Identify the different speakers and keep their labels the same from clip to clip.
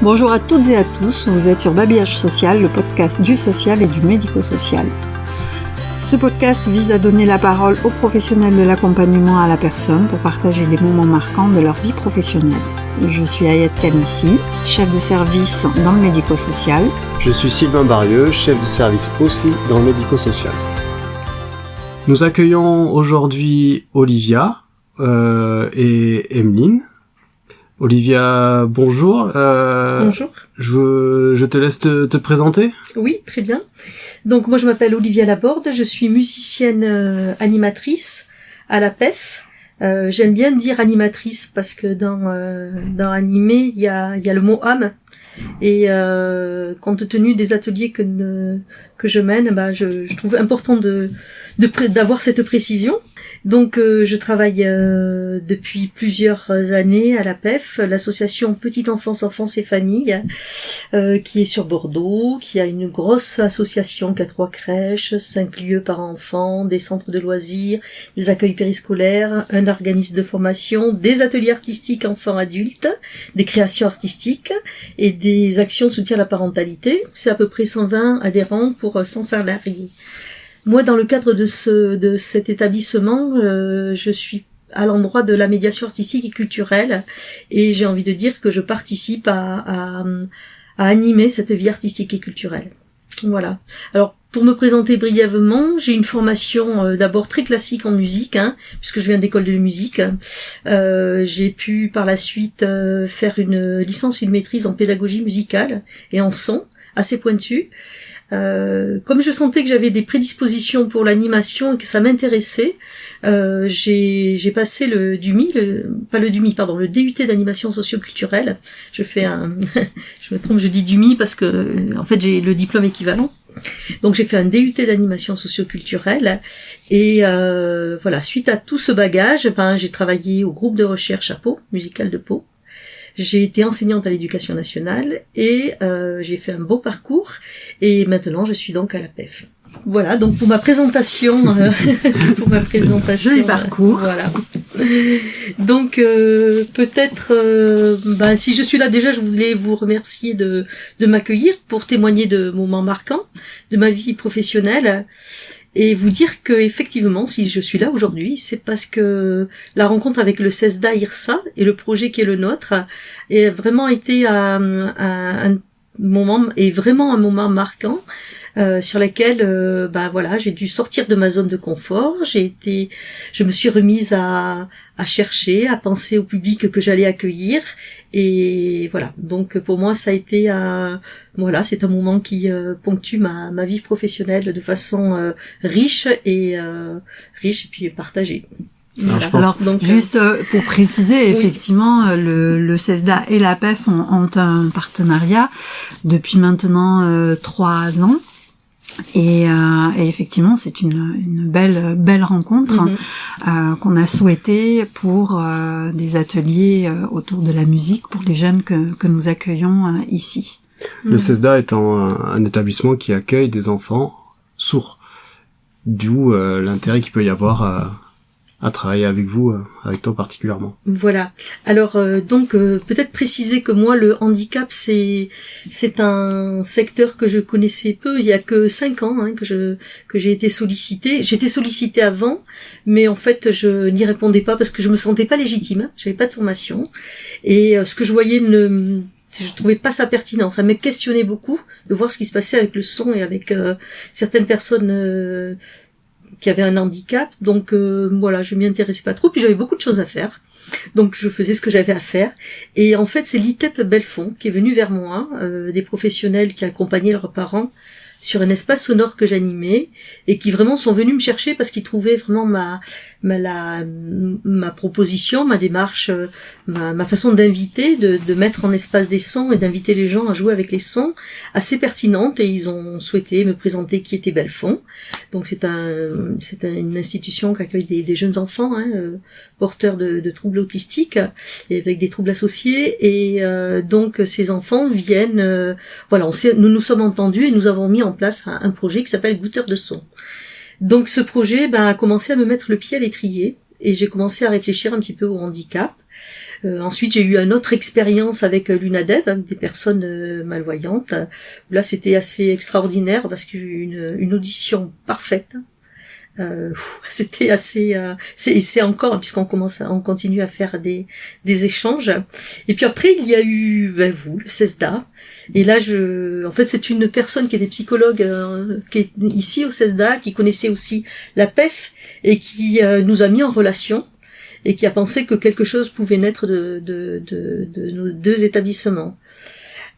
Speaker 1: Bonjour à toutes et à tous, vous êtes sur Babillage Social, le podcast du social et du médico-social. Ce podcast vise à donner la parole aux professionnels de l'accompagnement à la personne pour partager des moments marquants de leur vie professionnelle. Je suis Ayette Kanissi, chef de service dans le médico-social.
Speaker 2: Je suis Sylvain Barieux, chef de service aussi dans le médico-social. Nous accueillons aujourd'hui Olivia et Emeline. Olivia, bonjour.
Speaker 3: Bonjour.
Speaker 2: Je te laisse te présenter.
Speaker 3: Oui, très bien. Donc moi je m'appelle Olivia Laborde, je suis musicienne animatrice à la PEF. J'aime bien dire animatrice parce que dans animer il y a le mot âme. Et compte tenu des ateliers que je mène, je trouve important d'avoir cette précision. Donc je travaille depuis plusieurs années à la PEF, l'association Petite Enfance, Enfance et Famille, qui est sur Bordeaux, qui a une grosse association qui a 3 crèches, 5 lieux par enfant, des centres de loisirs, des accueils périscolaires, un organisme de formation, des ateliers artistiques enfants-adultes, des créations artistiques et des actions de soutien à la parentalité. C'est à peu près 120 adhérents pour 100 salariés. Moi, dans le cadre de cet établissement, je suis à l'endroit de la médiation artistique et culturelle, et j'ai envie de dire que je participe à animer cette vie artistique et culturelle. Voilà. Alors, pour me présenter brièvement, j'ai une formation d'abord très classique en musique, puisque je viens d'école de musique. J'ai pu par la suite faire une licence, une maîtrise en pédagogie musicale et en son, assez pointue. Comme je sentais que j'avais des prédispositions pour l'animation et que ça m'intéressait, j'ai passé le DUT d'animation socioculturelle. Je me trompe, je dis DUMI parce que en fait j'ai le diplôme équivalent. Donc j'ai fait un DUT d'animation socioculturelle et voilà, suite à tout ce bagage, j'ai travaillé au groupe de recherche à Pau, musical de Pau. J'ai été enseignante à l'éducation nationale et j'ai fait un beau parcours et maintenant je suis donc à la PEF. Voilà, donc pour ma présentation,
Speaker 1: Joli parcours.
Speaker 3: Voilà. Donc peut-être, si je suis là déjà, je voulais vous remercier de m'accueillir pour témoigner de moments marquants de ma vie professionnelle. Et vous dire que effectivement, si je suis là aujourd'hui, c'est parce que la rencontre avec le CESDA IRSA et le projet qui est le nôtre a vraiment été un moment marquant sur lequel j'ai dû sortir de ma zone de confort. Je me suis remise à chercher, à penser au public que j'allais accueillir. Et voilà, donc pour moi ça a été c'est un moment qui ponctue ma vie professionnelle de façon riche et puis partagée.
Speaker 1: Voilà. Alors donc, juste pour préciser, effectivement, le CESDA et la PEF ont un partenariat depuis maintenant 3 ans. Et effectivement, c'est une belle rencontre qu'on a souhaitée pour des ateliers autour de la musique pour les jeunes que nous accueillons ici.
Speaker 2: Le CESDA étant un établissement qui accueille des enfants sourds, d'où l'intérêt qu'il peut y avoir à travailler avec vous, avec toi particulièrement.
Speaker 3: Voilà. Alors peut-être préciser que moi le handicap c'est un secteur que je connaissais peu. Il y a que 5 ans que j'ai été sollicitée. J'étais sollicitée avant, mais en fait je n'y répondais pas parce que je me sentais pas légitime. J'avais pas de formation et ce que je voyais je trouvais pas ça pertinent. Ça me questionnait beaucoup de voir ce qui se passait avec le son et avec certaines personnes qui avait un handicap, donc je m'y intéressais pas trop, puis j'avais beaucoup de choses à faire, donc je faisais ce que j'avais à faire, et en fait c'est l'ITEP Belfond qui est venu vers moi, des professionnels qui accompagnaient leurs parents sur un espace sonore que j'animais, et qui vraiment sont venus me chercher parce qu'ils trouvaient vraiment ma proposition, ma démarche, ma façon d'inviter, de mettre en espace des sons et d'inviter les gens à jouer avec les sons assez pertinente, et ils ont souhaité me présenter qui était Belfond. Donc c'est une institution qui accueille des jeunes enfants porteurs de troubles autistiques et avec des troubles associés, et donc ces enfants viennent nous nous sommes entendus et nous avons mis en place un projet qui s'appelle Goûteur de son. Donc ce projet a commencé à me mettre le pied à l'étrier et j'ai commencé à réfléchir un petit peu au handicap. Ensuite, j'ai eu une autre expérience avec l'UNADEV, avec des personnes malvoyantes. Là, c'était assez extraordinaire parce qu'une audition parfaite. C'était assez, c'est encore, puisqu'on on continue à faire des échanges. Et puis après, il y a eu vous, le CESDA. Et là, en fait, c'est une personne qui était psychologue, qui est ici au CESDA, qui connaissait aussi la PEF et qui nous a mis en relation et qui a pensé que quelque chose pouvait naître de nos deux établissements.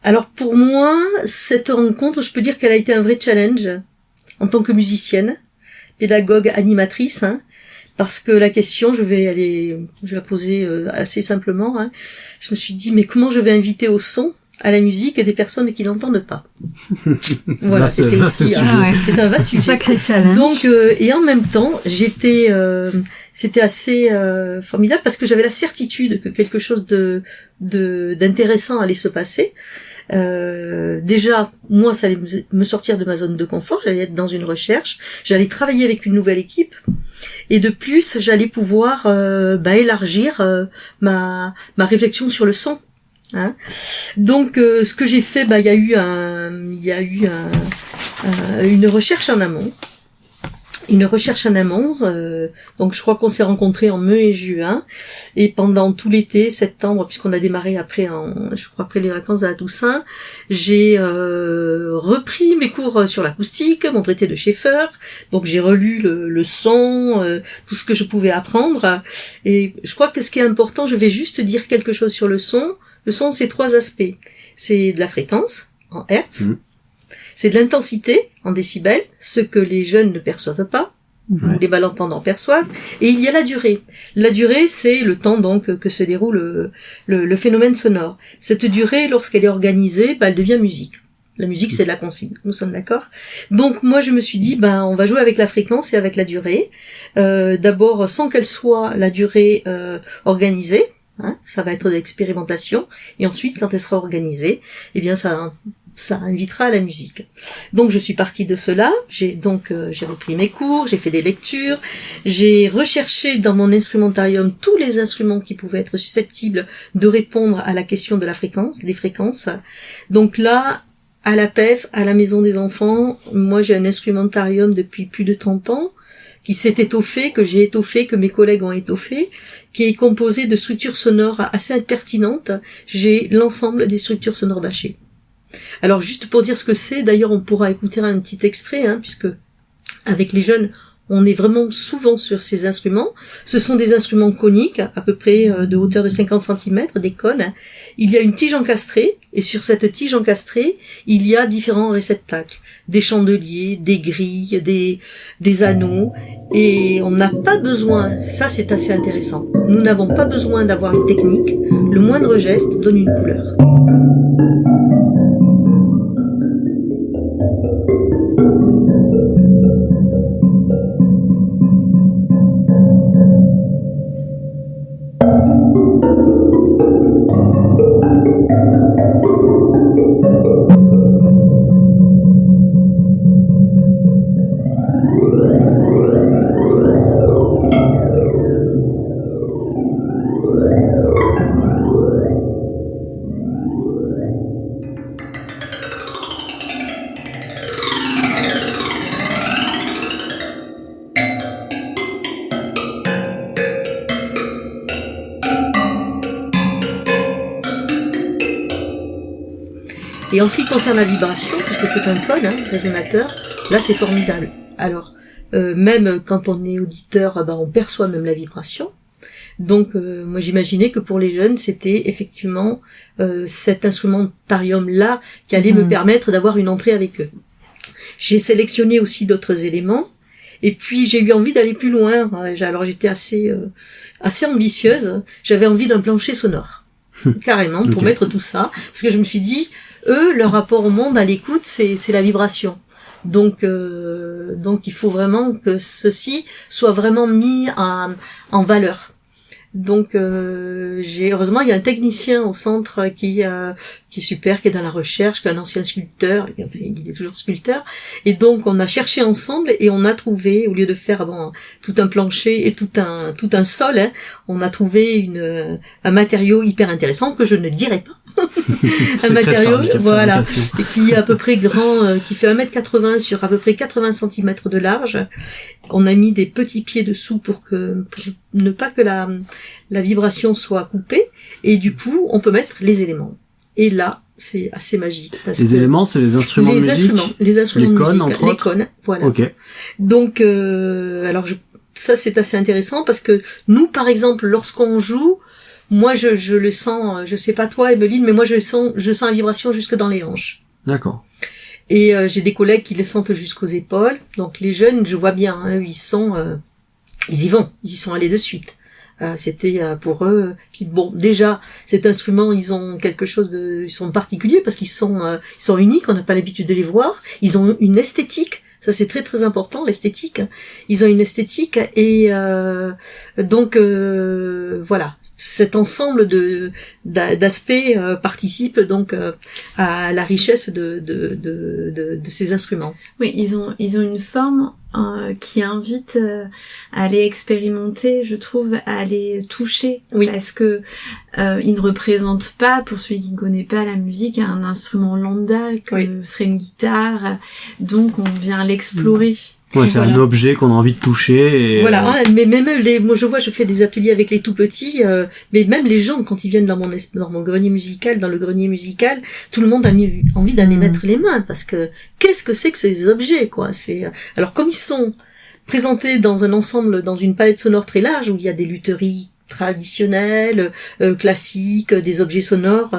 Speaker 3: Alors pour moi, cette rencontre, je peux dire qu'elle a été un vrai challenge en tant que musicienne, pédagogue, animatrice, parce que la question, je vais la poser assez simplement. Je me suis dit, mais comment je vais inviter au son, à la musique, des personnes qui n'entendent pas. Voilà, c'était aussi c'est un vaste sujet.
Speaker 1: Sacré challenge.
Speaker 3: Donc, et en même temps, c'était assez formidable parce que j'avais la certitude que quelque chose d'intéressant allait se passer. Déjà, moi, ça allait me sortir de ma zone de confort, j'allais être dans une recherche, j'allais travailler avec une nouvelle équipe, et de plus, j'allais pouvoir élargir ma réflexion sur le son. Donc, ce que j'ai fait, il y a eu une recherche en amont. Donc je crois qu'on s'est rencontrés en mai et juin, et pendant tout l'été, septembre, puisqu'on a démarré après les vacances à la Toussaint, j'ai repris mes cours sur l'acoustique, mon traité de Schaeffer, donc j'ai relu le son, tout ce que je pouvais apprendre, et je crois que ce qui est important, je vais juste dire quelque chose sur le son. Le son, c'est 3 aspects. C'est de la fréquence, en hertz, c'est de l'intensité en décibels, ce que les jeunes ne perçoivent pas, les malentendants perçoivent, et il y a la durée. La durée, c'est le temps donc que se déroule le phénomène sonore. Cette durée, lorsqu'elle est organisée, elle devient musique. La musique, c'est de la consigne, nous sommes d'accord. Donc moi, je me suis dit, on va jouer avec la fréquence et avec la durée. D'abord, sans qu'elle soit la durée organisée, ça va être de l'expérimentation, et ensuite, quand elle sera organisée, ça invitera à la musique. Donc je suis partie de cela, j'ai repris mes cours, j'ai fait des lectures, j'ai recherché dans mon instrumentarium tous les instruments qui pouvaient être susceptibles de répondre à la question de la fréquence, des fréquences. Donc là, à la PEF, à la Maison des Enfants, moi j'ai un instrumentarium depuis plus de 30 ans, qui s'est étoffé, que j'ai étoffé, que mes collègues ont étoffé, qui est composé de structures sonores assez pertinentes. J'ai l'ensemble des structures sonores bâchées. Alors juste pour dire ce que c'est, d'ailleurs on pourra écouter un petit extrait, puisque avec les jeunes on est vraiment souvent sur ces instruments. Ce sont des instruments coniques, à peu près de hauteur de 50 cm, des cônes. Il y a une tige encastrée, et sur cette tige encastrée, il y a différents réceptacles, des chandeliers, des grilles, des anneaux, et on n'a pas besoin, ça c'est assez intéressant, nous n'avons pas besoin d'avoir une technique, le moindre geste donne une couleur. Et en ce qui concerne la vibration, puisque c'est un cône, résonateur, là c'est formidable. Alors, même quand on est auditeur, on perçoit même la vibration. Donc, moi j'imaginais que pour les jeunes, c'était effectivement cet instrumentarium-là qui allait me permettre d'avoir une entrée avec eux. J'ai sélectionné aussi d'autres éléments, et puis j'ai eu envie d'aller plus loin. Alors j'étais assez ambitieuse, j'avais envie d'un plancher sonore. Carrément, pour mettre tout ça, parce que je me suis dit, eux, leur rapport au monde, à l'écoute, c'est la vibration. Donc il faut vraiment que ceci soit vraiment mis en valeur. Donc heureusement il y a un technicien au centre qui est super, qui est dans la recherche, qui est un ancien sculpteur, enfin, il est toujours sculpteur, et donc on a cherché ensemble et on a trouvé, au lieu de faire tout un plancher et tout un sol, hein, on a trouvé un matériau hyper intéressant que je ne dirai pas. Un matériau, voilà, et qui est à peu près grand, qui fait 1m80 sur à peu près 80 cm de large. On a mis des petits pieds dessous pour ne pas que la vibration soit coupée, et du coup on peut mettre les éléments. Et là, c'est assez magique.
Speaker 2: Les éléments, c'est les instruments de musique.
Speaker 3: Les instruments
Speaker 2: de
Speaker 3: musique,
Speaker 2: cônes, entre autres.
Speaker 3: Les cônes, voilà.
Speaker 2: Ok.
Speaker 3: Donc, alors ça c'est assez intéressant parce que nous, par exemple, lorsqu'on joue, moi je le sens, je sais pas toi, Emeline, mais moi je sens la vibration jusque dans les hanches.
Speaker 2: D'accord.
Speaker 3: Et j'ai des collègues qui les sentent jusqu'aux épaules. Donc les jeunes, je vois bien, hein, ils y sont allés de suite. C'était pour eux. Bon, déjà, cet instrument, ils ont quelque chose ils sont particuliers parce qu'ils sont uniques. On n'a pas l'habitude de les voir. Ils ont une esthétique. Ça, c'est très très important, l'esthétique. Ils ont une esthétique et donc voilà, cet ensemble d'aspects participe donc à la richesse de ces instruments.
Speaker 4: Oui, ils ont une forme qui invite à aller expérimenter, je trouve, à aller toucher,
Speaker 3: oui.
Speaker 4: Parce que ils ne représentent pas, pour celui qui ne connaît pas la musique, un instrument lambda que oui. Serait une guitare, donc on vient l'explorer.
Speaker 2: Ouais, c'est un objet qu'on a envie de toucher. Et
Speaker 3: voilà, mais même moi je fais des ateliers avec les tout petits, mais même les gens quand ils viennent dans mon grenier musical, dans le grenier musical, tout le monde a envie d'aller mettre les mains parce que qu'est-ce que c'est que ces objets quoi. Alors comme ils sont présentés dans un ensemble, dans une palette sonore très large où il y a des lutheries traditionnels, classiques, des objets sonores,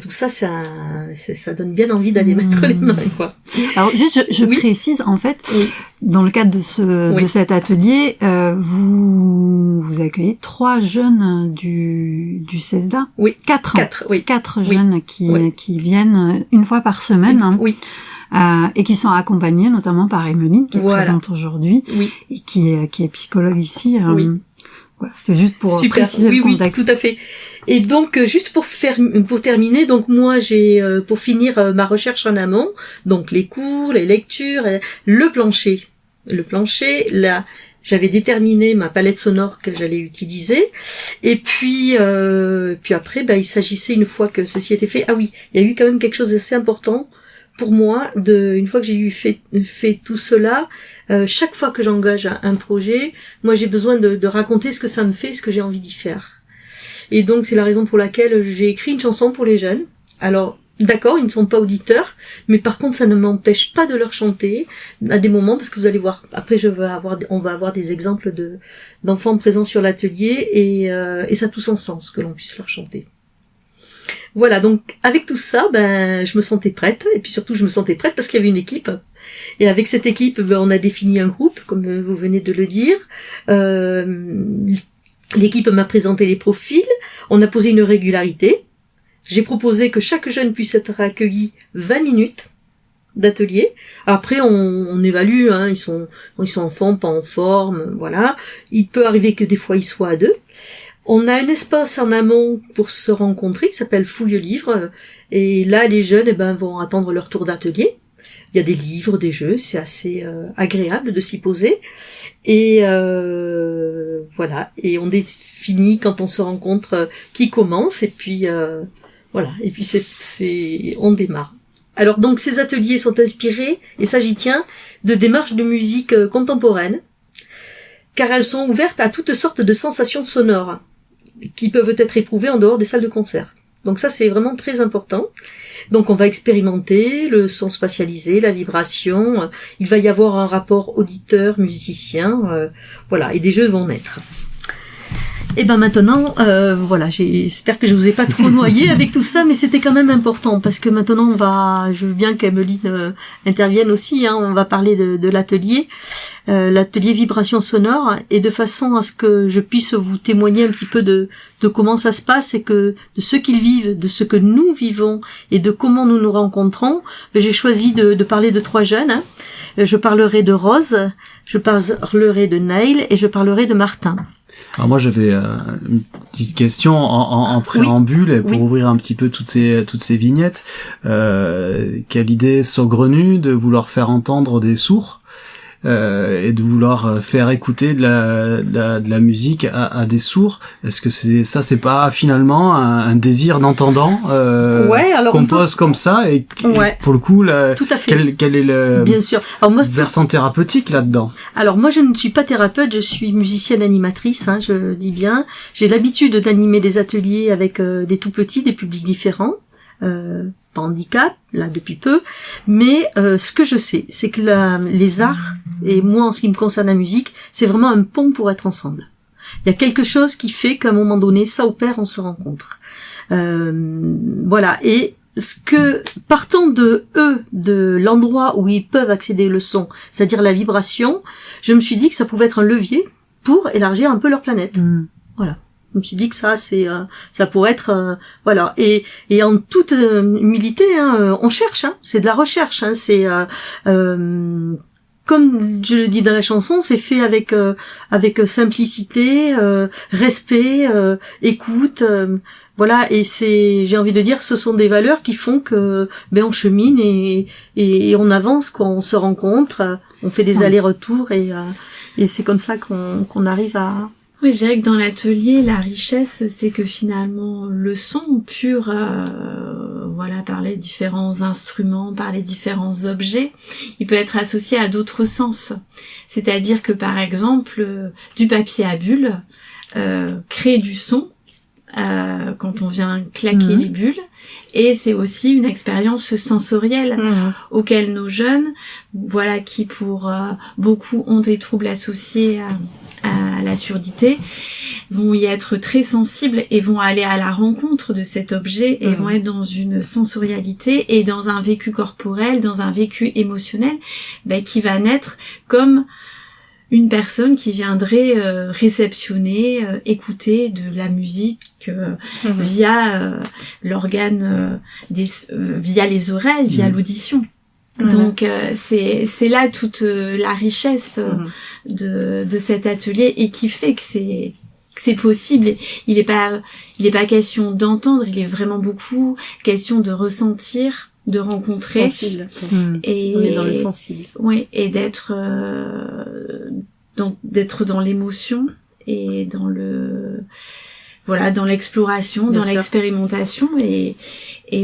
Speaker 3: tout ça, ça donne bien envie d'aller mettre les mains, quoi.
Speaker 1: Alors juste, je oui. précise en fait, oui. Dans le cadre de cet atelier, vous accueillez 3 jeunes du CESDA.
Speaker 3: Oui.
Speaker 1: 4
Speaker 3: oui.
Speaker 1: 4 jeunes qui viennent une fois par semaine.
Speaker 3: Oui.
Speaker 1: Et qui sont accompagnés notamment par Emeline qui est présente aujourd'hui
Speaker 3: oui.
Speaker 1: et qui est psychologue ici.
Speaker 3: Oui.
Speaker 1: Voilà, c'est juste pour préciser le contexte.
Speaker 3: Oui, tout à fait. Et donc, juste pour terminer, donc moi j'ai pour finir ma recherche en amont, donc les cours, les lectures, le plancher. Là, j'avais déterminé ma palette sonore que j'allais utiliser. Et puis après, il s'agissait une fois que ceci était fait. Ah oui, il y a eu quand même quelque chose d'assez important pour moi, une fois que j'ai fait tout cela, chaque fois que j'engage un projet, moi j'ai besoin de raconter ce que ça me fait, ce que j'ai envie d'y faire. Et donc c'est la raison pour laquelle j'ai écrit une chanson pour les jeunes. Alors d'accord, ils ne sont pas auditeurs, mais par contre ça ne m'empêche pas de leur chanter à des moments, parce que vous allez voir, après on va avoir des exemples d'enfants présents sur l'atelier et ça a tout son sens que l'on puisse leur chanter. Voilà, donc avec tout ça, je me sentais prête, et puis surtout je me sentais prête parce qu'il y avait une équipe. Et avec cette équipe, on a défini un groupe, comme vous venez de le dire. L'équipe m'a présenté les profils, on a posé une régularité. J'ai proposé que chaque jeune puisse être accueilli 20 minutes d'atelier. Après, on évalue, hein, ils sont en forme, pas en forme, voilà. Il peut arriver que des fois ils soient à 2. On a un espace en amont pour se rencontrer qui s'appelle Fouille Livre, et là les jeunes vont attendre leur tour d'atelier. Il y a des livres, des jeux, c'est assez agréable de s'y poser. Et voilà, et on définit quand on se rencontre qui commence, et puis voilà, et puis on démarre. Alors donc ces ateliers sont inspirés, et ça j'y tiens, de démarches de musique contemporaine, car elles sont ouvertes à toutes sortes de sensations sonores qui peuvent être éprouvées en dehors des salles de concert. Donc ça, c'est vraiment très important. Donc on va expérimenter le son spatialisé, la vibration. Il va y avoir un rapport auditeur-musicien, voilà, et des jeux vont naître. Et maintenant, voilà, j'espère que je vous ai pas trop noyé avec tout ça, mais c'était quand même important parce que maintenant je veux bien qu'Emeline intervienne aussi. Hein, on va parler de l'atelier vibration sonore, et de façon à ce que je puisse vous témoigner un petit peu de comment ça se passe, et que de ce qu'ils vivent, de ce que nous vivons et de comment nous nous rencontrons. J'ai choisi de parler de 3 jeunes. Hein. Je parlerai de Rose, je parlerai de Naïl et je parlerai de Martin.
Speaker 2: Alors moi j'avais une petite question en préambule et pour ouvrir un petit peu toutes ces vignettes. Quelle idée saugrenue de vouloir faire entendre des sourds et de vouloir faire écouter de la musique à des sourds. Est-ce que c'est pas finalement un désir d'entendant
Speaker 3: alors
Speaker 2: qu'on pose comme ça et pour le coup
Speaker 3: tout à fait.
Speaker 2: Quel est le
Speaker 3: Bien sûr. Alors moi,
Speaker 2: versant thérapeutique là-dedans?
Speaker 3: Alors moi je ne suis pas thérapeute, je suis musicienne animatrice, je dis bien. J'ai l'habitude d'animer des ateliers avec des tout petits, des publics différents. Pas handicap, là depuis peu, mais ce que je sais, c'est que les arts, et moi en ce qui me concerne la musique, c'est vraiment un pont pour être ensemble. Il y a quelque chose qui fait qu'à un moment donné, ça opère, on se rencontre. Voilà, et partant de l'endroit où ils peuvent accéder au son, c'est-à-dire la vibration, je me suis dit que ça pouvait être un levier pour élargir un peu leur planète. Voilà. Je me suis dit que ça pourrait être voilà, et en toute humilité, on cherche, c'est de la recherche, c'est comme je le dis dans la chanson, c'est fait avec simplicité, respect, écoute, voilà, et j'ai envie de dire, ce sont des valeurs qui font que on chemine et on avance, quoi, on se rencontre, on fait des allers-retours et c'est comme ça qu'on arrive à...
Speaker 4: Oui, je dirais que dans l'atelier, la richesse, c'est que finalement, le son pur, par les différents instruments, par les différents objets, il peut être associé à d'autres sens. C'est-à-dire que, par exemple, du papier à bulles crée du son quand on vient claquer les bulles, et c'est aussi une expérience sensorielle auquel nos jeunes, qui pour beaucoup ont des troubles associés à la surdité, vont y être très sensibles et vont aller à la rencontre de cet objet et vont être dans une sensorialité et dans un vécu corporel, dans un vécu émotionnel qui va naître comme une personne qui viendrait réceptionner, écouter de la musique via l'organe, via les oreilles, via l'audition. Donc c'est là toute la richesse de cet atelier et qui fait que c'est possible. Il est pas question d'entendre, il est vraiment beaucoup question de ressentir, de rencontrer,
Speaker 3: sensible.
Speaker 4: Et
Speaker 3: on est dans le sensible.
Speaker 4: Oui, et d'être dans l'émotion et dans dans l'exploration, dans l'expérimentation et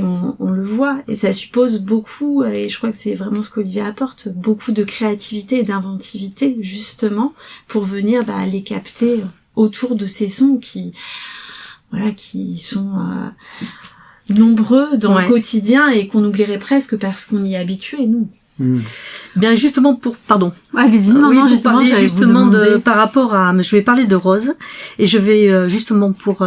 Speaker 4: on le voit et ça suppose beaucoup, et je crois que c'est vraiment ce qu'Olivier apporte, beaucoup de créativité et d'inventivité justement pour venir les capter autour de ces sons qui sont nombreux dans le quotidien et qu'on oublierait presque parce qu'on y est habitué, nous.
Speaker 3: Bien justement pardon.
Speaker 1: Allez-y, non, justement
Speaker 3: par rapport à, je vais parler de Rose et je vais justement pour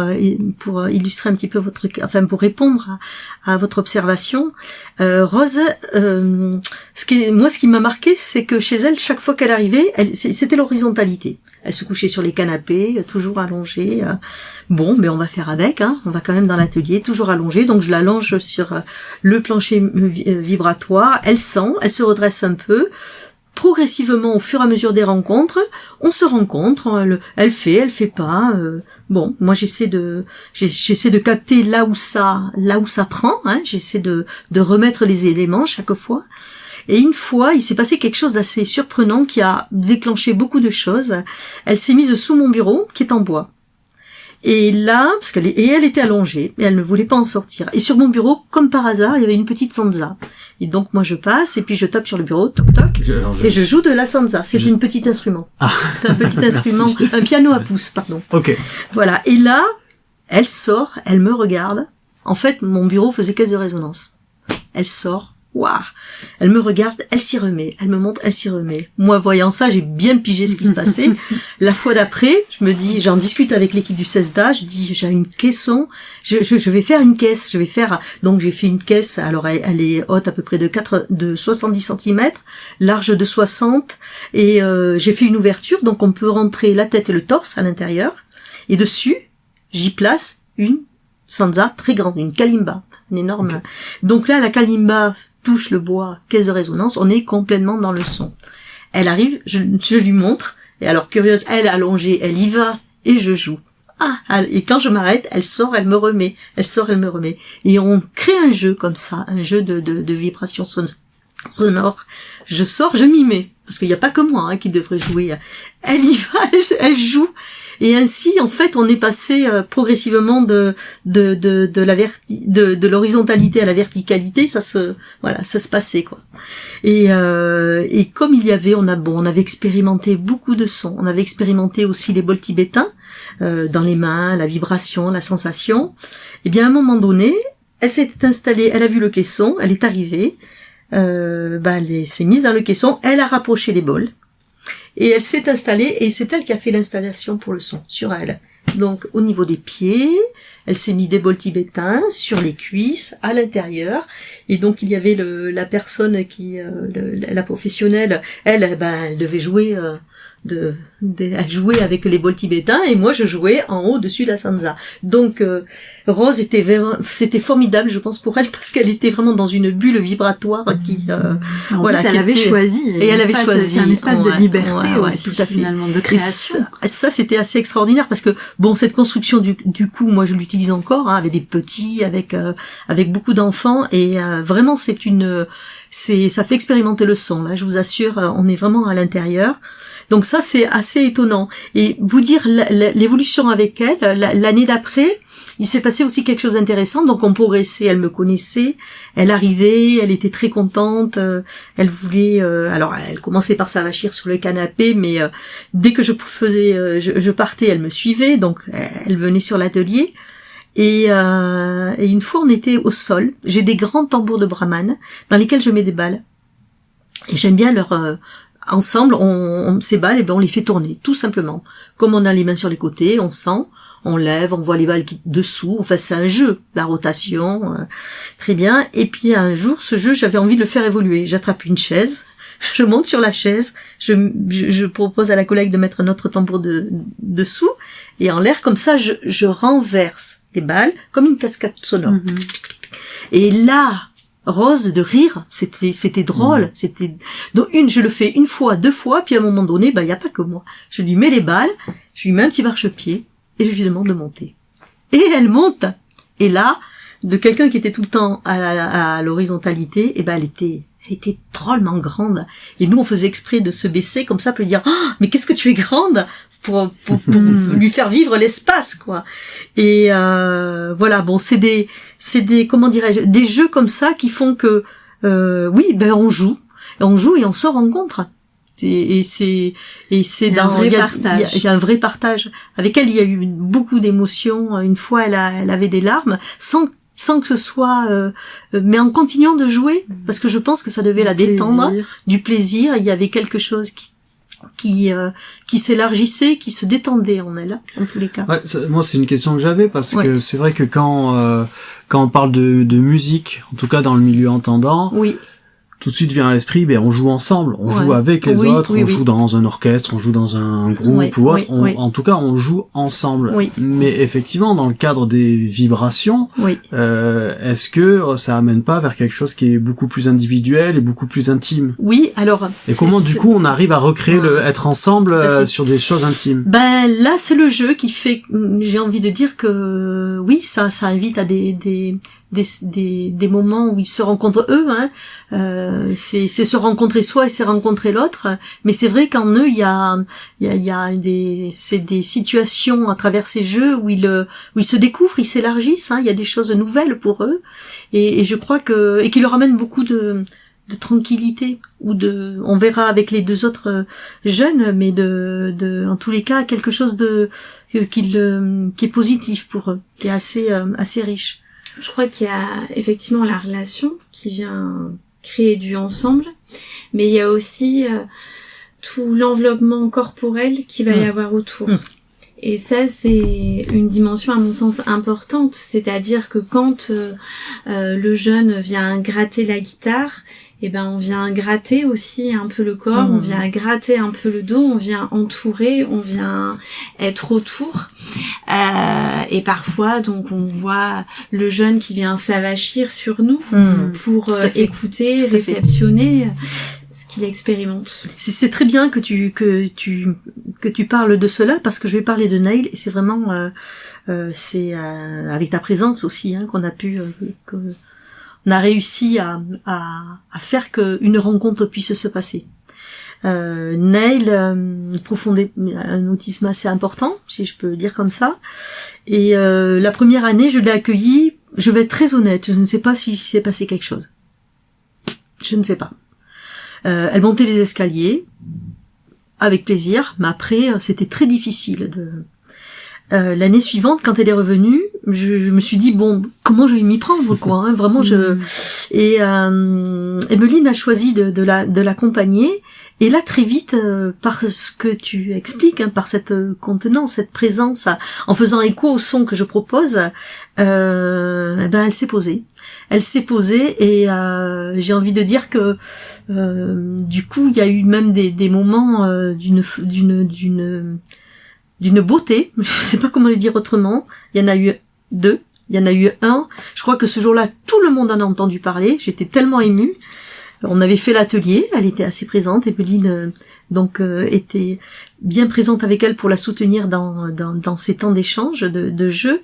Speaker 3: illustrer un petit peu pour répondre à votre observation. Rose, ce qui m'a marqué, c'est que chez elle, chaque fois qu'elle arrivait, c'était l'horizontalité. Elle se couchait sur les canapés, toujours allongée. On va faire avec, on va quand même dans l'atelier, toujours allongée. Donc je l'allonge sur le plancher vibratoire. Elle sent, elle se redresse un peu. Progressivement, au fur et à mesure des rencontres, on se rencontre. Elle fait pas. Moi j'essaie de capter là où ça prend. J'essaie de remettre les éléments chaque fois. Et une fois, il s'est passé quelque chose d'assez surprenant qui a déclenché beaucoup de choses. Elle s'est mise sous mon bureau, qui est en bois. Et là, elle était allongée, et elle ne voulait pas en sortir. Et sur mon bureau, comme par hasard, il y avait une petite sansa. Et donc, moi, je passe, et puis je tape sur le bureau, toc toc, et je joue de la sansa. C'est un petit instrument. C'est un petit instrument, un piano à pouce, pardon.
Speaker 2: Ok.
Speaker 3: Voilà. Et là, elle sort, elle me regarde. En fait, mon bureau faisait caisse de résonance. Elle sort. Waouh! Elle me regarde, elle s'y remet, elle me montre, elle s'y remet. Moi, voyant ça, j'ai bien pigé ce qui se passait. La fois d'après, j'en discute avec l'équipe du CESDA, je dis, j'ai une caisson, je vais faire une caisse, donc j'ai fait une caisse, alors elle est haute à peu près de 70 cm, large de 60, et j'ai fait une ouverture, donc on peut rentrer la tête et le torse à l'intérieur, et dessus, j'y place une sansa très grande, une kalimba, une énorme. Okay. Donc là, la kalimba touche le bois, caisse de résonance, on est complètement dans le son. Elle arrive, je lui montre, et alors curieuse, elle allongée, elle y va, et je joue. Et quand je m'arrête, elle sort, elle me remet. Elle sort, elle me remet. Et on crée un jeu comme ça, un jeu de vibrations sonores. Je sors, je m'y mets. Parce qu'il n'y a pas que moi qui devrait jouer. Elle y va, elle joue. Et ainsi, en fait, on est passé progressivement de l'horizontalité à la verticalité. Ça se passait, quoi. Et comme on avait expérimenté beaucoup de sons. On avait expérimenté aussi les bols tibétains, dans les mains, la vibration, la sensation. Et bien, à un moment donné, elle s'est installée, elle a vu le caisson, elle est arrivée, elle s'est mise dans le caisson, elle a rapproché les bols. Et elle s'est installée, et c'est elle qui a fait l'installation pour le son, sur elle. Donc, au niveau des pieds, elle s'est mis des bols tibétains sur les cuisses, à l'intérieur. Et donc, il y avait la personne la professionnelle, elle devait jouer, elle jouait avec les bols tibétains, et moi, je jouais en haut, dessus de la sansa. Donc, Rose c'était formidable, je pense, pour elle, parce qu'elle était vraiment dans une bulle vibratoire qui,
Speaker 1: elle avait choisi.
Speaker 3: Et elle avait choisi.
Speaker 1: C'est un espace de liberté aussi,
Speaker 3: tout à fait.
Speaker 1: Finalement, de création.
Speaker 3: Et ça, c'était assez extraordinaire, parce que, cette construction du coup, moi, je l'utilise encore, avec des petits, avec beaucoup d'enfants, et vraiment, ça fait expérimenter le son, là, je vous assure, on est vraiment à l'intérieur. Donc ça, c'est assez étonnant. Et vous dire l'évolution avec elle, l'année d'après, il s'est passé aussi quelque chose d'intéressant. Donc on progressait, elle me connaissait, elle arrivait, elle était très contente, elle voulait... alors elle commençait par s'avachir sur le canapé, mais dès que je partais, elle me suivait, donc elle venait sur l'atelier. Et une fois, on était au sol. J'ai des grands tambours de Brahman dans lesquels je mets des balles. Et j'aime bien ensemble, ces balles, on les fait tourner, tout simplement. Comme on a les mains sur les côtés, on sent, on lève, on voit les balles dessous. Enfin, c'est un jeu, la rotation, très bien. Et puis un jour, ce jeu, j'avais envie de le faire évoluer. J'attrape une chaise, je monte sur la chaise, je propose à la collègue de mettre notre tambour dessous, et en l'air, comme ça, je renverse les balles comme une cascade sonore. Mm-hmm. Et là, Rose de rire, c'était drôle, donc je le fais une fois, 2 fois, puis à un moment donné, y a pas que moi. Je lui mets les balles, je lui mets un petit marchepied, et je lui demande de monter. Et elle monte. Et là, de quelqu'un qui était tout le temps à l'horizontalité, elle était drôlement grande. Et nous, on faisait exprès de se baisser comme ça, pour lui dire, mais qu'est-ce que tu es grande, pour lui faire vivre l'espace, quoi. Et c'est des comment dirais-je, des jeux comme ça qui font que on joue et on se rencontre. Et c'est dans il y a un vrai partage. Avec elle, il y a eu beaucoup d'émotions. Une fois, elle avait des larmes sans que ce soit mais en continuant de jouer, parce que je pense que ça devait la détendre, du plaisir. Il y avait quelque chose qui s'élargissait, qui se détendait en elle, en tous les cas.
Speaker 2: Ouais, moi c'est une question que j'avais, parce que c'est vrai que quand on parle de musique, en tout cas dans le milieu entendant, tout de suite vient à l'esprit, on joue ensemble, on joue avec les autres, on joue dans un orchestre, on joue dans un groupe ou autre, en tout cas on joue ensemble. Mais effectivement, dans le cadre des vibrations, est-ce que ça amène pas vers quelque chose qui est beaucoup plus individuel et beaucoup plus intime?
Speaker 3: Oui, alors...
Speaker 2: Et comment du coup on arrive à recréer être ensemble sur des choses intimes? Là
Speaker 3: c'est le jeu qui fait, j'ai envie de dire que ça invite à des moments où ils se rencontrent eux, c'est se rencontrer soi et se rencontrer l'autre, mais c'est vrai qu'en eux il y a des situations à travers ces jeux où ils se découvrent, ils s'élargissent, il y a des choses nouvelles pour eux, et je crois et qui leur amènent beaucoup de tranquillité, on verra avec les 2 autres jeunes, mais en tous les cas quelque chose qui est positif pour eux, qui est assez riche.
Speaker 4: Je crois qu'il y a effectivement la relation qui vient créer du ensemble, mais il y a aussi tout l'enveloppement corporel qui va y avoir autour. Et ça, c'est une dimension à mon sens importante, c'est-à-dire que quand le jeune vient gratter la guitare, on vient gratter aussi un peu le corps, on vient gratter un peu le dos, on vient entourer, on vient être autour. Et parfois, donc, on voit le jeune qui vient s'avachir sur nous pour écouter, réceptionner. ce qu'il expérimente.
Speaker 3: C'est très bien que tu parles de cela, parce que je vais parler de Neil, et c'est vraiment c'est avec ta présence aussi qu'on a pu on a réussi à faire qu'une rencontre puisse se passer. Neil, un autisme assez important, si je peux dire comme ça. Et la première année, je l'ai accueilli. Je vais être très honnête, je ne sais pas s'il s'est passé quelque chose. Je ne sais pas. Elle montait les escaliers avec plaisir, mais après, c'était très difficile. L'année suivante, quand elle est revenue, je me suis dit bon, comment je vais m'y prendre, quoi. Vraiment, et Emeline a choisi de l'accompagner. Et là, très vite, par ce que tu expliques, par cette contenance, cette présence, en faisant écho au son que je propose, elle s'est posée. Elle s'est posée, et j'ai envie de dire que du coup, il y a eu même des moments d'une beauté. Je sais pas comment le dire autrement. Il y en a eu 2. Il y en a eu un. Je crois que ce jour-là, tout le monde en a entendu parler. J'étais tellement émue. On avait fait l'atelier, elle était assez présente, Emeline était bien présente avec elle pour la soutenir dans ces temps d'échange, de jeu.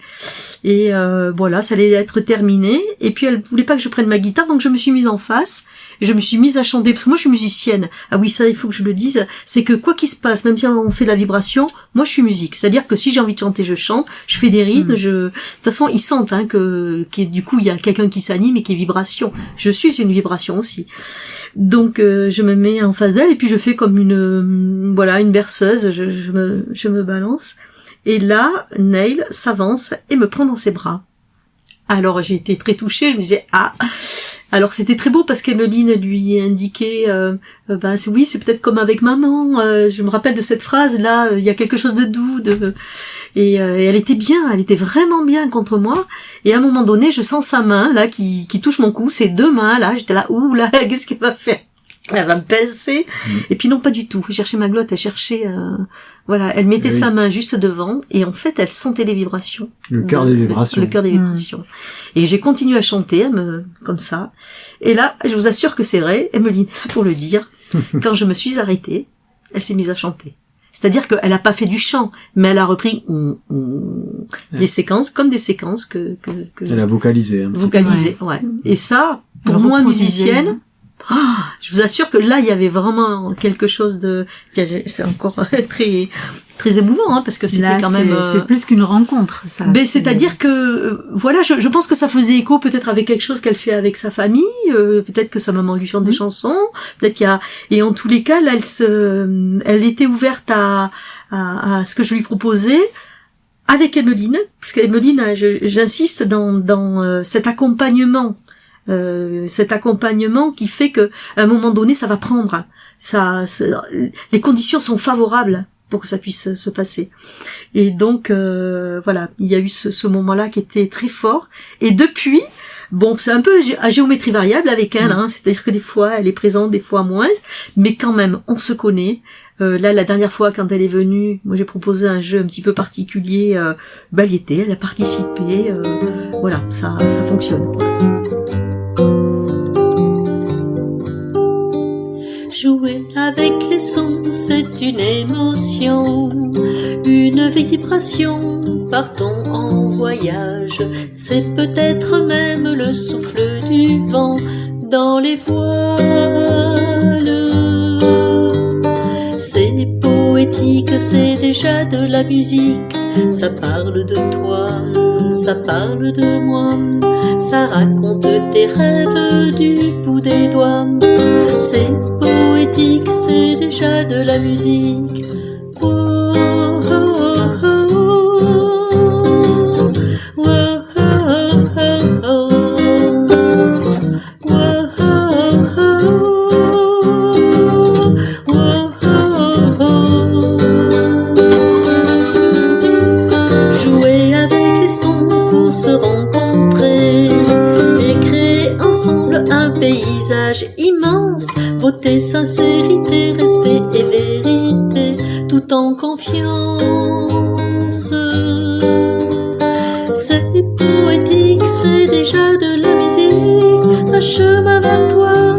Speaker 3: Et voilà, ça allait être terminé. Et puis elle voulait pas que je prenne ma guitare, donc je me suis mise en face et je me suis mise à chanter, parce que moi je suis musicienne. Ah oui, ça il faut que je le dise, c'est que quoi qu'il se passe, même si on fait de la vibration, moi je suis musique. C'est-à-dire que si j'ai envie de chanter, je chante, je fais des rythmes, de toute façon ils sentent du coup il y a quelqu'un qui s'anime et qui est vibration. Je suis une vibration aussi. Donc je me mets en face d'elle et puis je fais comme une berceuse, je me balance. Et là, Neil s'avance et me prend dans ses bras. Alors j'ai été très touchée, je me disais alors c'était très beau, parce qu'Emeline lui indiquait oui, c'est peut-être comme avec maman. Je me rappelle de cette phrase là, il y a quelque chose de doux, et elle était bien, elle était vraiment bien contre moi. Et à un moment donné, je sens sa main là qui touche mon cou, ses 2 mains là, j'étais là, ouh là, qu'est-ce qu'elle va faire? Elle va me pincer. Et puis non, pas du tout. Elle cherchait ma glotte, elle cherchait elle mettait sa main juste devant, et en fait elle sentait les vibrations.
Speaker 2: Le cœur des vibrations.
Speaker 3: Le cœur des vibrations. Et j'ai continué à chanter comme ça. Et là, je vous assure que c'est vrai, Emeline est là pour le dire, quand je me suis arrêtée, elle s'est mise à chanter. C'est-à-dire qu'elle a pas fait du chant, mais elle a repris les séquences, comme des séquences que
Speaker 2: elle a vocalisé.
Speaker 3: Vocalisé, ouais. Et ça, pour moi, musicienne, je vous assure que là, il y avait vraiment quelque chose c'est encore très, très émouvant, parce que c'était quand même...
Speaker 1: c'est plus qu'une rencontre, ça.
Speaker 3: Mais c'est-à-dire que, voilà, je pense que ça faisait écho peut-être avec quelque chose qu'elle fait avec sa famille, peut-être que sa maman lui chante des chansons, peut-être qu'il y a... Et en tous les cas, là, elle était ouverte à ce que je lui proposais, avec Emeline, parce qu'Emeline, j'insiste dans cet accompagnement qui fait que à un moment donné ça va prendre, les conditions sont favorables pour que ça puisse se passer. Et donc voilà, il y a eu ce moment-là qui était très fort, et depuis c'est un peu à géométrie variable avec elle, c'est-à-dire que des fois elle est présente, des fois moins, mais quand même on se connaît. Là, la dernière fois, quand elle est venue, moi j'ai proposé un jeu un petit peu particulier, elle y était, elle a participé, voilà, ça fonctionne.
Speaker 5: Jouer avec les sons, c'est une émotion, une vibration, partons en voyage. C'est peut-être même le souffle du vent dans les voiles. C'est poétique, c'est déjà de la musique. Ça parle de toi, ça parle de moi, ça raconte tes rêves du bout des doigts. C'est poétique, c'est déjà de la musique. Oh, oh, oh, oh, oh, oh, oh. Paysage immense, beauté, sincérité, respect et vérité, tout en confiance. C'est poétique, c'est déjà de la musique, un chemin vers toi,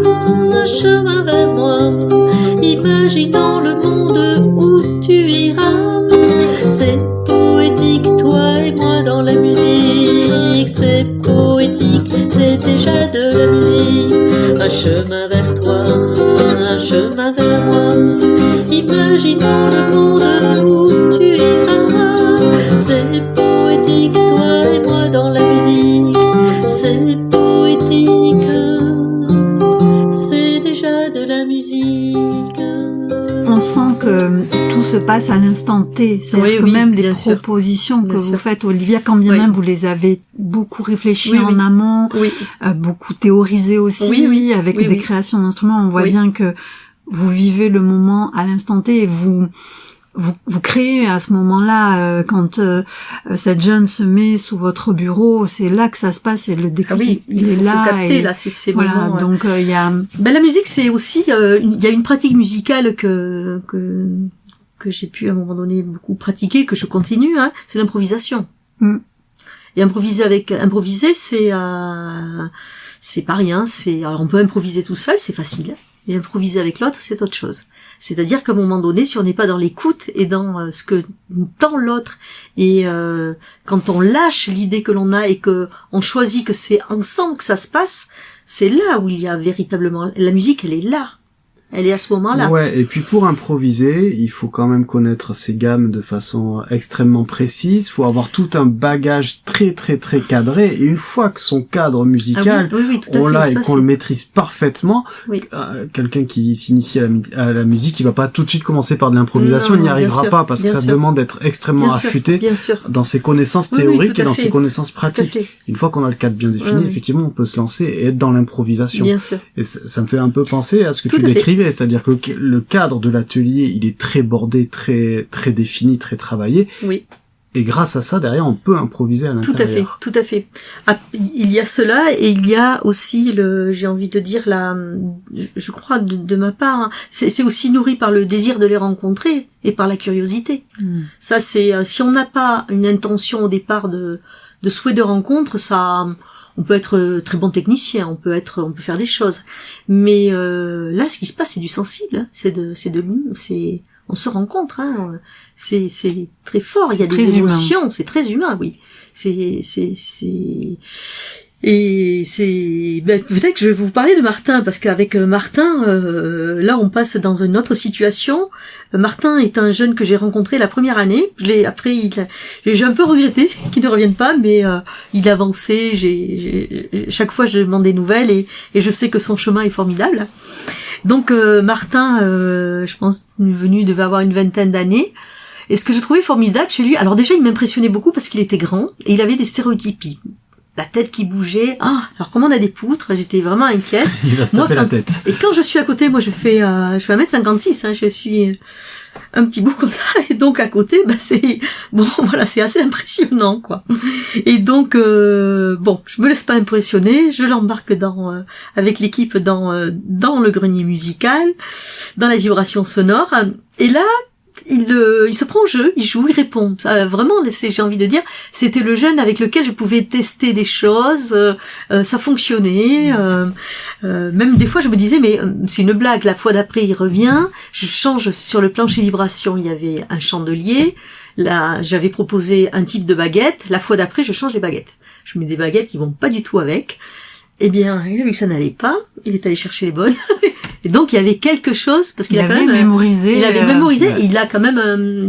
Speaker 5: un chemin vers moi, imaginant le monde où tu iras. C'est poétique, toi et moi dans la musique. C'est poétique, c'est déjà de la musique. Un chemin vers toi, un chemin vers moi, imaginant le monde où tu iras. C'est poétique, toi et moi dans la musique. C'est poétique, c'est déjà de la musique.
Speaker 1: On sent que tout se passe à l'instant T. C'est-à-dire que même les propositions que vous faites, Olivia, quand bien même vous les avez beaucoup réfléchies en amont, beaucoup théorisées aussi, avec des créations d'instruments, on voit bien que vous vivez le moment à l'instant T et vous créez à ce moment-là, quand cette jeune se met sous votre bureau, c'est là que ça se passe, et le déclic, il est là.
Speaker 3: Faut capter, là, c'est ces
Speaker 1: voilà,
Speaker 3: moments.
Speaker 1: donc il y a...
Speaker 3: la musique, c'est aussi, il y a une pratique musicale que j'ai pu à un moment donné beaucoup pratiquer, que je continue, c'est l'improvisation. Et improviser, c'est pas rien, alors on peut improviser tout seul, c'est facile. Mais improviser avec l'autre, c'est autre chose. C'est-à-dire qu'à un moment donné, si on n'est pas dans l'écoute et dans ce que tend l'autre, et quand on lâche l'idée que l'on a et que on choisit que c'est ensemble que ça se passe, c'est là où il y a véritablement... La musique, elle est là. Elle est à ce moment-là.
Speaker 2: Ouais, et puis pour improviser, il faut quand même connaître ses gammes de façon extrêmement précise. Il faut avoir tout un bagage très très très cadré. Et une fois que son cadre musical, on l'a et qu'on le maîtrise parfaitement, quelqu'un qui s'initie à la musique, il va pas tout de suite commencer par de l'improvisation, il n'y arrivera pas parce que ça demande d'être extrêmement affûté dans ses connaissances théoriques et dans ses connaissances pratiques. Une fois qu'on a le cadre bien défini, effectivement, on peut se lancer et être dans l'improvisation. Et ça me fait un peu penser à ce que tu décrivais. C'est-à-dire que le cadre de l'atelier, il est très bordé, très très défini, très travaillé. Et grâce à ça, derrière, on peut improviser à l'intérieur.
Speaker 3: Tout à fait. Ah, il y a cela, et il y a aussi j'ai envie de dire je crois de ma part, c'est aussi nourri par le désir de les rencontrer et par la curiosité. Ça, c'est si on n'a pas une intention au départ de souhait de rencontre, ça. On peut être très bon technicien, on peut faire des choses, mais là, ce qui se passe, c'est du sensible, on se rencontre, c'est très fort, il y a des émotions, c'est très humain, oui, et peut-être que je vais vous parler de Martin, parce qu'avec Martin, là on passe dans une autre situation. Martin est un jeune que j'ai rencontré la première année. J'ai un peu regretté qu'il ne revienne pas, mais il avançait. Chaque fois je demande des nouvelles et je sais que son chemin est formidable. Donc Martin, je pense devait avoir une vingtaine d'années. Et ce que je trouvais formidable chez lui, alors déjà il m'impressionnait beaucoup parce qu'il était grand et il avait des stéréotypies. La tête qui bougeait. Alors comment on a des poutres, j'étais vraiment inquiète.
Speaker 2: Il va se taper la tête.
Speaker 3: Et quand je suis à côté, moi je fais 1m56, je suis un petit bout comme ça, et donc à côté, c'est assez impressionnant, quoi. Et donc je me laisse pas impressionner, je l'embarque avec l'équipe dans le grenier musical, dans la vibration sonore, et là il se prend au jeu, il joue, il répond. Vraiment, j'ai envie de dire, c'était le jeune avec lequel je pouvais tester des choses, ça fonctionnait. Même des fois, je me disais, mais c'est une blague. La fois d'après, il revient, je change sur le plancher vibration, il y avait un chandelier. Là, j'avais proposé un type de baguette. La fois d'après, je change les baguettes. Je mets des baguettes qui vont pas du tout avec. Eh bien, il a vu que ça n'allait pas, il est allé chercher les bonnes. Et donc, il y avait quelque chose, parce qu'il a quand même mémorisé. Il avait mémorisé, et il a quand même,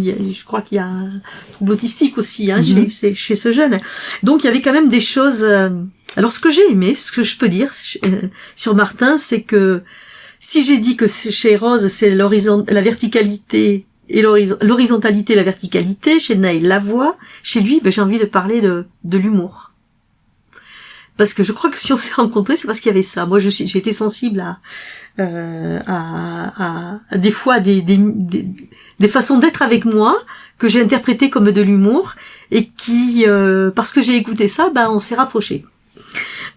Speaker 3: je crois qu'il y a un trouble autistique aussi, chez ce jeune. Donc, il y avait quand même des choses. Alors, ce que j'ai aimé, ce que je peux dire sur Martin, c'est que si j'ai dit que chez Rose, c'est la verticalité et l'horizontalité, la verticalité, chez Naïl, la voix, chez lui, j'ai envie de parler de l'humour. Parce que je crois que si on s'est rencontrés, c'est parce qu'il y avait ça. Moi, j'ai été sensible à des fois des façons d'être avec moi que j'ai interprétées comme de l'humour et qui, parce que j'ai écouté ça, on s'est rapprochés.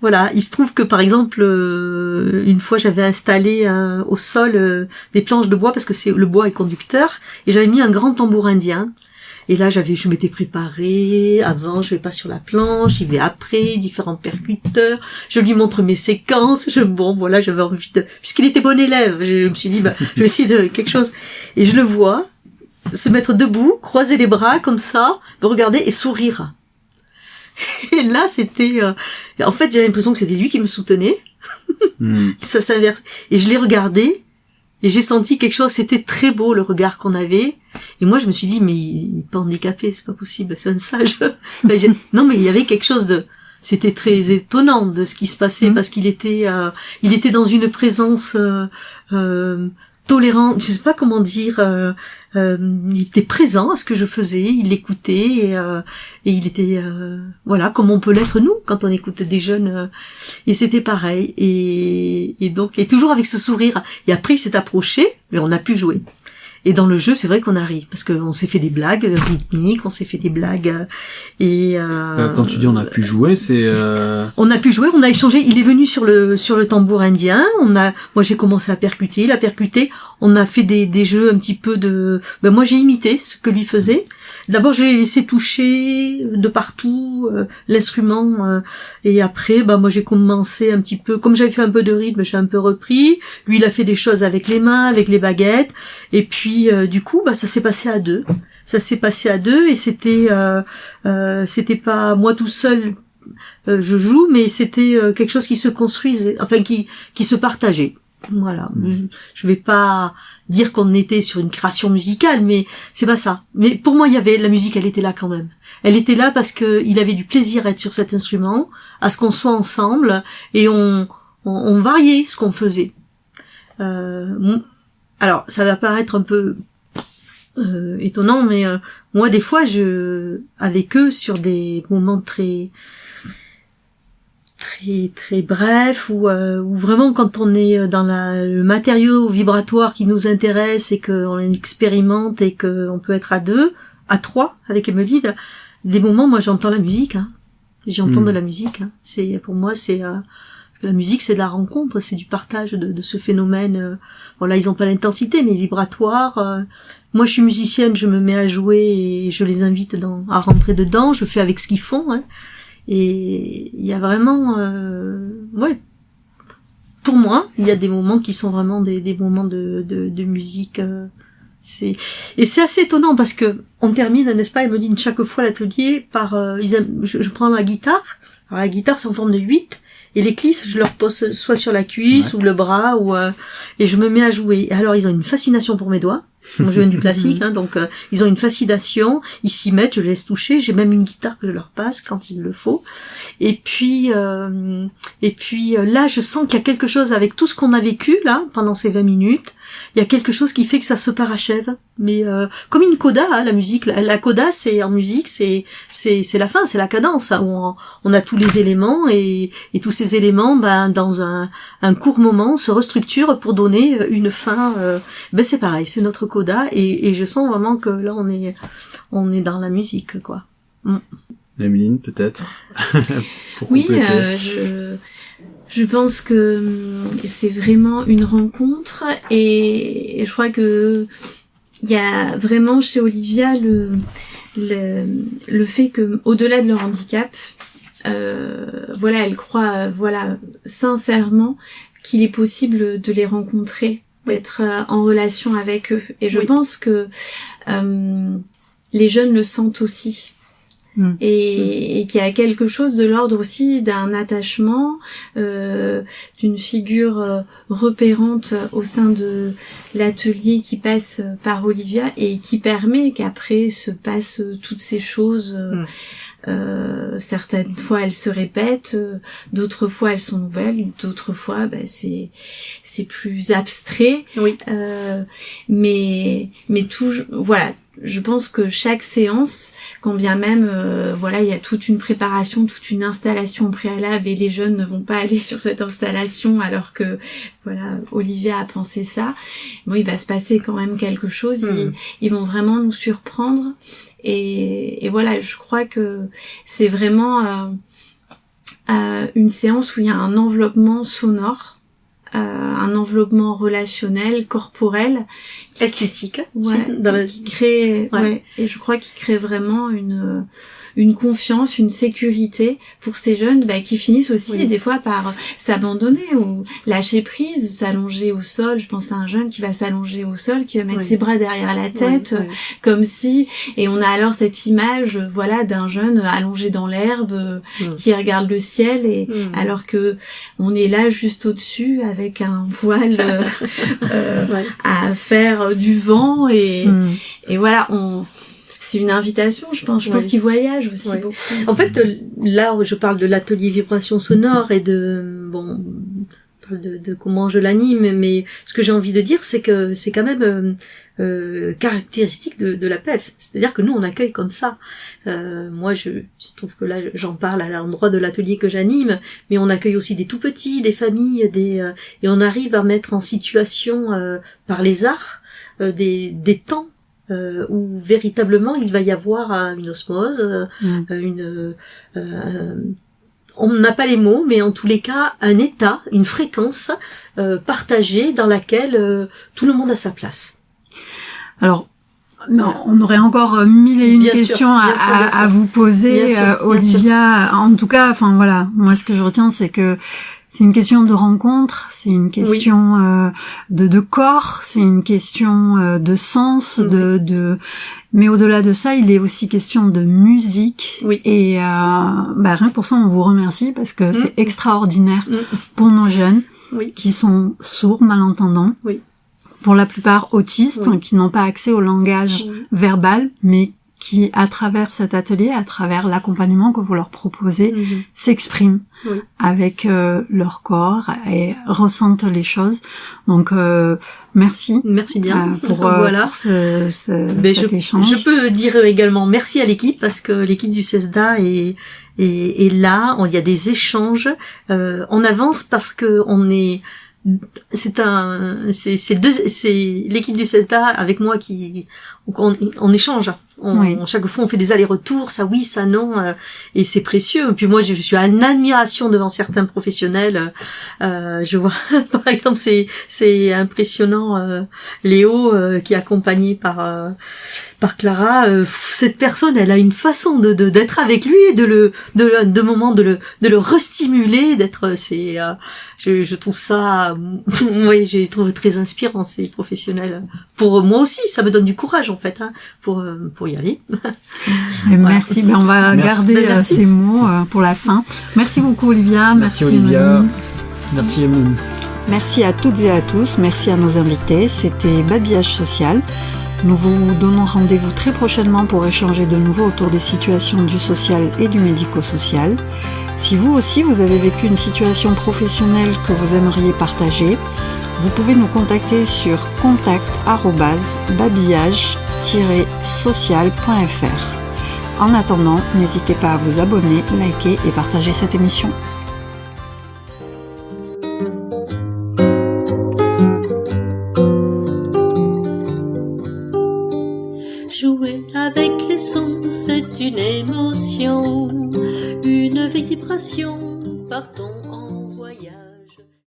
Speaker 3: Voilà, il se trouve que par exemple, une fois j'avais installé au sol des planches de bois parce que le bois est conducteur et j'avais mis un grand tambour indien. Et là, je m'étais préparée. Avant, je vais pas sur la planche, j'y vais après, différents percuteurs. Je lui montre mes séquences. J'avais envie de, puisqu'il était bon élève, je me suis dit, je vais essayer de quelque chose. Et je le vois se mettre debout, croiser les bras comme ça, me regarder et sourire. Et là, c'était, en fait, j'avais l'impression que c'était lui qui me soutenait. Ça s'inverse. Et je l'ai regardé. Et j'ai senti quelque chose, c'était très beau le regard qu'on avait. Et moi, je me suis dit, mais il est pas handicapé, c'est pas possible, c'est un sage. Non, mais il y avait quelque chose c'était très étonnant de ce qui se passait, parce qu'il était dans une présence tolérante, je sais pas comment dire, il était présent à ce que je faisais, il l'écoutait, et il était, comme on peut l'être nous, quand on écoute des jeunes, et c'était pareil, et donc, et toujours avec ce sourire, et après il s'est approché, mais on a pu jouer. Et dans le jeu, c'est vrai qu'on arrive, parce qu'on s'est fait des blagues rythmiques, on s'est fait des blagues, et
Speaker 2: quand tu dis on a pu jouer, c'est
Speaker 3: on a pu jouer, on a échangé. Il est venu sur le tambour indien. Moi j'ai commencé à percuter, il a percuté. On a fait des jeux un petit peu de. Moi j'ai imité ce que lui faisait. D'abord je l'ai laissé toucher de partout l'instrument, et après moi j'ai commencé un petit peu, comme j'avais fait un peu de rythme, j'ai un peu repris. Lui il a fait des choses avec les mains, avec les baguettes, et puis du coup ça s'est passé à deux. Ça s'est passé à deux, et c'était pas moi tout seul. Je joue, mais c'était quelque chose qui se construisait, enfin qui se partageait. Voilà. Je vais pas dire qu'on était sur une création musicale, mais c'est pas ça. Mais pour moi, la musique, elle était là quand même. Elle était là parce que il avait du plaisir à être sur cet instrument, à ce qu'on soit ensemble, et on variait ce qu'on faisait. Alors, ça va paraître un peu étonnant, mais moi, des fois, avec eux, sur des moments très bref, ou vraiment quand on est dans le matériau vibratoire qui nous intéresse et qu'on expérimente et qu'on peut être à deux, à trois avec Emeline, des moments, moi j'entends la musique, j'entends de la musique, pour moi c'est parce que la musique c'est de la rencontre, c'est du partage de ce phénomène. Là ils ont pas l'intensité mais vibratoire. Moi je suis musicienne, je me mets à jouer et je les invite à rentrer dedans, je fais avec ce qu'ils font. Et il y a vraiment, pour moi, il y a des moments qui sont vraiment des moments de musique. Et c'est assez étonnant parce que on termine, n'est-ce pas, Emeline, chaque fois l'atelier par, je prends la guitare. Alors la guitare c'est en forme de 8 et les clisses je leur pose soit sur la cuisse ou le bras et je me mets à jouer. Et alors ils ont une fascination pour mes doigts. Moi je viens du classique, donc ils ont une fascination, ils s'y mettent, je les laisse toucher, j'ai même une guitare que je leur passe quand il le faut. Et puis là je sens qu'il y a quelque chose avec tout ce qu'on a vécu là pendant ces 20 minutes, il y a quelque chose qui fait que ça se parachève. Mais comme une coda, la musique, la coda c'est en musique, c'est la fin, c'est la cadence, où on a tous les éléments et tous ces éléments dans un court moment se restructurent pour donner une fin. C'est pareil, c'est notre coda et je sens vraiment que là on est dans la musique quoi.
Speaker 2: Emeline, peut-être pour
Speaker 4: oui,
Speaker 2: compléter.
Speaker 4: Je pense que c'est vraiment une rencontre et je crois que il y a vraiment chez Olivia le fait que au-delà de leur handicap, elle croit sincèrement qu'il est possible de les rencontrer, d'être en relation avec eux. Et je pense que les jeunes le sentent aussi. Et qu'il y a quelque chose de l'ordre aussi d'un attachement, d'une figure repérante au sein de l'atelier qui passe par Olivia et qui permet qu'après se passent toutes ces choses. Certaines fois elles se répètent, d'autres fois elles sont nouvelles, d'autres fois c'est plus abstrait. Oui. Mais toujours je pense que chaque séance, quand bien même il y a toute une préparation, toute une installation préalable et les jeunes ne vont pas aller sur cette installation alors que Olivia a pensé ça. Il va se passer quand même quelque chose, ils vont vraiment nous surprendre et je crois que c'est vraiment une séance où il y a un enveloppement sonore, un enveloppement relationnel, corporel,
Speaker 3: esthétique.
Speaker 4: Qui crée, et je crois qu'il crée vraiment une confiance, une sécurité pour ces jeunes qui finissent aussi des fois par s'abandonner ou lâcher prise, s'allonger au sol. Je pense à un jeune qui va s'allonger au sol, qui va mettre ses bras derrière la tête, comme si, et on a alors cette image, d'un jeune allongé dans l'herbe, qui regarde le ciel, et alors que on est là juste au-dessus avec un voile à faire du vent, et voilà, c'est une invitation, je pense qu'ils voyagent aussi beaucoup.
Speaker 3: En fait, là, je parle de l'atelier vibration sonore et de comment je l'anime, mais ce que j'ai envie de dire, c'est que c'est quand même caractéristique de la PEF. C'est-à-dire que nous, on accueille comme ça. Moi, je trouve que là, j'en parle à l'endroit de l'atelier que j'anime, mais on accueille aussi des tout-petits, des familles, et on arrive à mettre en situation, par les arts, des temps où véritablement il va y avoir une osmose, on n'a pas les mots, mais en tous les cas un état, une fréquence partagée dans laquelle tout le monde a sa place.
Speaker 1: Alors, on aurait encore mille et une questions à vous poser, Olivia. En tout cas, moi ce que je retiens, c'est que c'est une question de rencontre, c'est une question de corps, c'est une question de sens, mais au-delà de ça, il est aussi question de musique. Et rien que pour ça, on vous remercie parce que c'est extraordinaire pour nos jeunes qui sont sourds, malentendants, pour la plupart autistes, qui n'ont pas accès au langage verbal, mais qui, à travers cet atelier, à travers l'accompagnement que vous leur proposez, s'expriment avec leur corps et ressentent les choses. Donc, merci.
Speaker 3: Merci bien
Speaker 1: pour cet échange.
Speaker 3: Je peux dire également merci à l'équipe, parce que l'équipe du CESDA est là. Il y a des échanges. On avance parce que c'est l'équipe du CESDA avec moi on échange. Chaque fois on fait des allers-retours, ça oui, ça non, et c'est précieux. Et puis moi je suis en admiration devant certains professionnels. Je vois par exemple c'est impressionnant, Léo qui est accompagné par Clara. Cette personne, elle a une façon d'être avec lui, de le restimuler, je trouve ça, je trouve très inspirant, ces professionnels. Pour moi aussi, ça me donne du courage en fait, pour y aller.
Speaker 1: Merci, on va garder ces mots pour la fin. Merci beaucoup Olivia, merci
Speaker 2: Olivia, merci Emeline.
Speaker 1: Merci à toutes et à tous, merci à nos invités, c'était Babillage Social. Nous vous donnons rendez-vous très prochainement pour échanger de nouveau autour des situations du social et du médico-social. Si vous aussi vous avez vécu une situation professionnelle que vous aimeriez partager, vous pouvez nous contacter sur contact@babillage-social.fr. En attendant, n'hésitez pas à vous abonner, liker et partager cette émission.
Speaker 5: Jouer avec les sons, c'est une émotion, une vibration, partons en voyage.